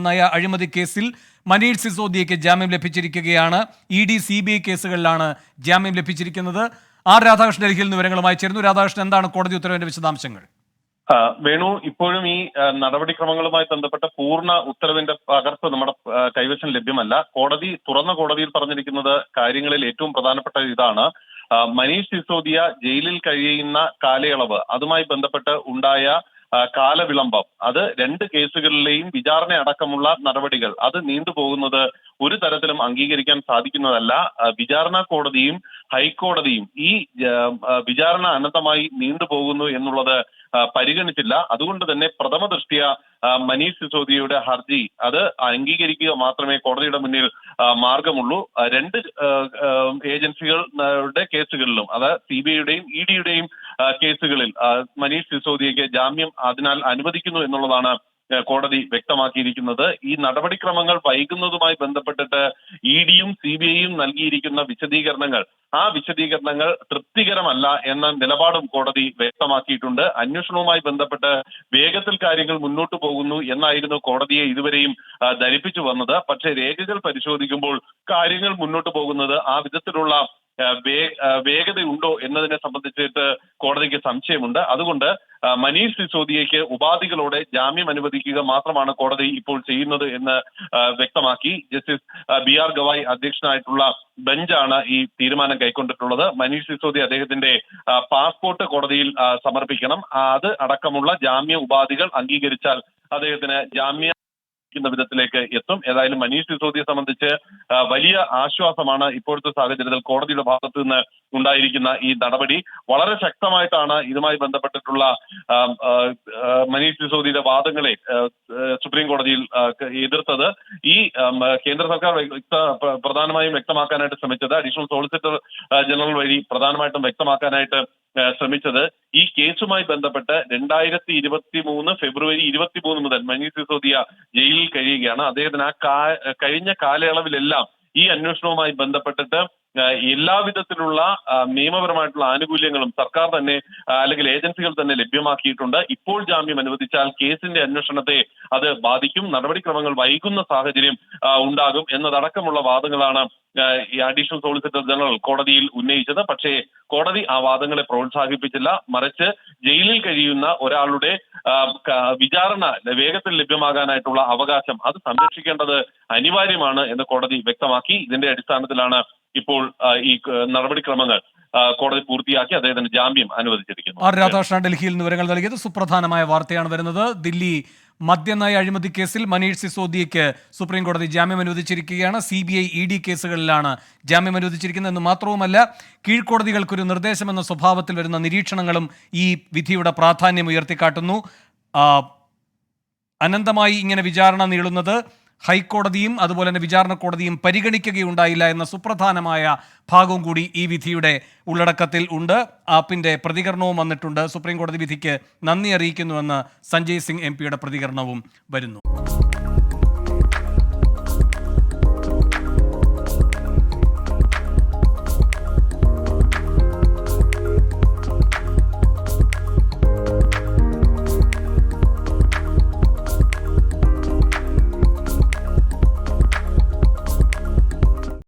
നയ അഴിമതി കേസിൽ മനീഷ് സിസോദിയയ്ക്ക് ജാമ്യം ലഭിച്ചിരിക്കുകയാണ്. ഇ.ഡി. CBI കേസുകളിലാണ് ജാമ്യം ലഭിച്ചിരിക്കുന്നത്. ആർ രാധാകൃഷ്ണൻ ഡൽഹിയിൽ നിന്ന് വിവരങ്ങളുമായി ചേരുന്നു. രാധാകൃഷ്ണൻ, എന്താണ് കോടതി ഉത്തരവിന്റെ വിശദാംശങ്ങൾ? വേണു, ഇപ്പോഴും ഈ നടപടിക്രമങ്ങളുമായി ബന്ധപ്പെട്ട പൂർണ്ണ ഉത്തരവിന്റെ പകർപ്പ് നമ്മുടെ കൈവശം ലഭ്യമല്ല. തുറന്ന കോടതിയിൽ പറഞ്ഞിരിക്കുന്നത് കാര്യങ്ങളിൽ ഏറ്റവും പ്രധാനപ്പെട്ട ഇതാണ്: മനീഷ് സിസോദിയ ജയിലിൽ കഴിയുന്ന കാലയളവ്, അതുമായി ബന്ധപ്പെട്ട് ഉണ്ടായ കാലവിളംബം, അത് രണ്ട് കേസുകളിലെയും വിചാരണ അടക്കമുള്ള നടപടികൾ അത് നീണ്ടുപോകുന്നത് ഒരു തരത്തിലും അംഗീകരിക്കാൻ സാധിക്കുന്നതല്ല. വിചാരണ കോടതിയും ഹൈക്കോടതിയും ഈ വിചാരണ അനന്തമായി നീണ്ടുപോകുന്നു എന്നുള്ളത് പരിഗണിച്ചില്ല. അതുകൊണ്ട് തന്നെ പ്രഥമ ദൃഷ്ട്യാ മനീഷ് സിസോദിയയുടെ ഹർജി അത് അംഗീകരിക്കുക മാത്രമേ കോടതിയുടെ മുന്നിൽ മാർഗമുള്ളൂ. രണ്ട് ഏജൻസികളുടെ കേസുകളിലും, അതായത് CBIയുടെയും EDയുടെയും കേസുകളിൽ മനീഷ് സിസോദിയയ്ക്ക് ജാമ്യം അതിനാൽ അനുവദിക്കുന്നു എന്നുള്ളതാണ് കോടതി വ്യക്തമാക്കിയിരിക്കുന്നത്. ഈ നടപടിക്രമങ്ങൾ വൈകുന്നതുമായി ബന്ധപ്പെട്ടിട്ട് EDയും CBIയും നൽകിയിരിക്കുന്ന ആ വിശദീകരണങ്ങൾ തൃപ്തികരമല്ല എന്ന നിലപാടും കോടതി വ്യക്തമാക്കിയിട്ടുണ്ട്. അന്വേഷണവുമായി ബന്ധപ്പെട്ട് വേഗത്തിൽ കാര്യങ്ങൾ മുന്നോട്ട് പോകുന്നു എന്നായിരുന്നു കോടതിയെ ഇതുവരെയും ധരിപ്പിച്ചു വന്നത്. പക്ഷേ രേഖകൾ പരിശോധിക്കുമ്പോൾ കാര്യങ്ങൾ മുന്നോട്ട് പോകുന്നത് ആ വിധത്തിലുള്ള വേഗതയുണ്ടോ എന്നതിനെ സംബന്ധിച്ചിട്ട് കോടതിക്ക് സംശയമുണ്ട്. അതുകൊണ്ട് മനീഷ് സിസോദിയയ്ക്ക് ഉപാധികളോടെ ജാമ്യം അനുവദിക്കുക മാത്രമാണ് കോടതി ഇപ്പോൾ ചെയ്യുന്നത് എന്ന് വ്യക്തമാക്കി. ജസ്റ്റിസ് BR ഗവായ് അധ്യക്ഷനായിട്ടുള്ള ബെഞ്ചാണ് ഈ തീരുമാനം കൈക്കൊണ്ടിട്ടുള്ളത്. മനീഷ് സിസോദിയ അദ്ദേഹത്തിന്റെ പാസ്പോർട്ട് കോടതിയിൽ സമർപ്പിക്കണം. അത് അടക്കമുള്ള ജാമ്യ ഉപാധികൾ അംഗീകരിച്ചാൽ അദ്ദേഹത്തിന് ജാമ്യ വിധത്തിലേക്ക് എത്തും. ഏതായാലും മനീഷ് സിസോദിയെ സംബന്ധിച്ച് വലിയ ആശ്വാസമാണ് ഇപ്പോഴത്തെ സാഹചര്യത്തിൽ കോടതിയുടെ ഭാഗത്തു നിന്ന് ഉണ്ടായിരിക്കുന്ന ഈ നടപടി. വളരെ ശക്തമായിട്ടാണ് ഇതുമായി ബന്ധപ്പെട്ടിട്ടുള്ള മനീഷ് സിസോദിയുടെ വാദങ്ങളെ സുപ്രീം കോടതിയിൽ എതിർത്തത്. ഈ കേന്ദ്ര സർക്കാർ പ്രധാനമായും വ്യക്തമാക്കാനായിട്ട് ശ്രമിച്ചത്, അഡീഷണൽ സോളിസിറ്റർ ജനറൽ വഴി പ്രധാനമായിട്ടും വ്യക്തമാക്കാനായിട്ട് ശ്രമിച്ചത്, ഈ കേസുമായി ബന്ധപ്പെട്ട് 2023 ഫെബ്രുവരി 23 മുതൽ മനീഷ് സിസോദിയ ജയിലിൽ കഴിയുകയാണ്. അദ്ദേഹത്തിന് കഴിഞ്ഞ കാലയളവിലെല്ലാം ഈ അന്വേഷണവുമായി ബന്ധപ്പെട്ടിട്ട് എല്ലാവിധത്തിലുള്ള നിയമപരമായിട്ടുള്ള ആനുകൂല്യങ്ങളും സർക്കാർ തന്നെ അല്ലെങ്കിൽ ഏജൻസികൾ തന്നെ ലഭ്യമാക്കിയിട്ടുണ്ട്. ഇപ്പോൾ ജാമ്യം അനുവദിച്ചാൽ കേസിന്റെ അന്വേഷണത്തെ അത് ബാധിക്കും, നടപടിക്രമങ്ങൾ വൈകുന്ന സാഹചര്യം ഉണ്ടാകും എന്നതടക്കമുള്ള വാദങ്ങളാണ് ഈ അഡീഷണൽ സോളിസിറ്റർ ജനറൽ കോടതിയിൽ ഉന്നയിച്ചത്. പക്ഷേ കോടതി ആ വാദങ്ങളെ പ്രോത്സാഹിപ്പിച്ചില്ല. മറിച്ച് ജയിലിൽ കഴിയുന്ന ഒരാളുടെ വിചാരണ വേഗത്തിൽ ലഭ്യമാകാനായിട്ടുള്ള അവകാശം അത് സംരക്ഷിക്കേണ്ടത് അനിവാര്യമാണ് എന്ന് കോടതി വ്യക്തമാക്കി. ഇതിന്റെ അടിസ്ഥാനത്തിലാണ് ഇപ്പോൾ ഈ നടപടിക്രമങ്ങൾ കോടതി പൂർത്തിയാക്കി അദ്ദേഹത്തിന് ജാമ്യം അനുവദിച്ചിരിക്കുന്നു. ആർ രാധാകൃഷ്ണൻ ഡൽഹിയിൽ നിന്ന് വിവരങ്ങൾ നൽകിയത്. സുപ്രധാനമായ വാർത്തയാണ് വരുന്നത്. ദില്ലി മദ്യനയ അഴിമതി കേസിൽ മനീഷ് സിസോദിയയ്ക്ക് സുപ്രീം കോടതി ജാമ്യം അനുവദിച്ചിരിക്കുകയാണ്. CBI ED കേസുകളിലാണ് ജാമ്യം അനുവദിച്ചിരിക്കുന്നത് എന്ന് മാത്രവുമല്ല, കീഴ്ക്കോടതികൾക്കൊരു നിർദ്ദേശമെന്ന സ്വഭാവത്തിൽ വരുന്ന നിരീക്ഷണങ്ങളും ഈ വിധിയുടെ പ്രാധാന്യം ഉയർത്തിക്കാട്ടുന്നു. അനന്തമായി ഇങ്ങനെ വിചാരണ നീളുന്നത് ഹൈക്കോടതിയും അതുപോലെ തന്നെ വിചാരണ കോടതിയും പരിഗണിക്കുകയുണ്ടായില്ല എന്ന സുപ്രധാനമായ ഭാഗവും കൂടി ഈ വിധിയുടെ ഉള്ളടക്കത്തിൽ ഉണ്ട്. ആപ്പിന്റെ പ്രതികരണവും വന്നിട്ടുണ്ട്. സുപ്രീം കോടതി വിധിക്ക് നന്ദി അറിയിക്കുന്നുവെന്ന് സഞ്ജയ് സിംഗ് MP പ്രതികരണവും വരുന്നു.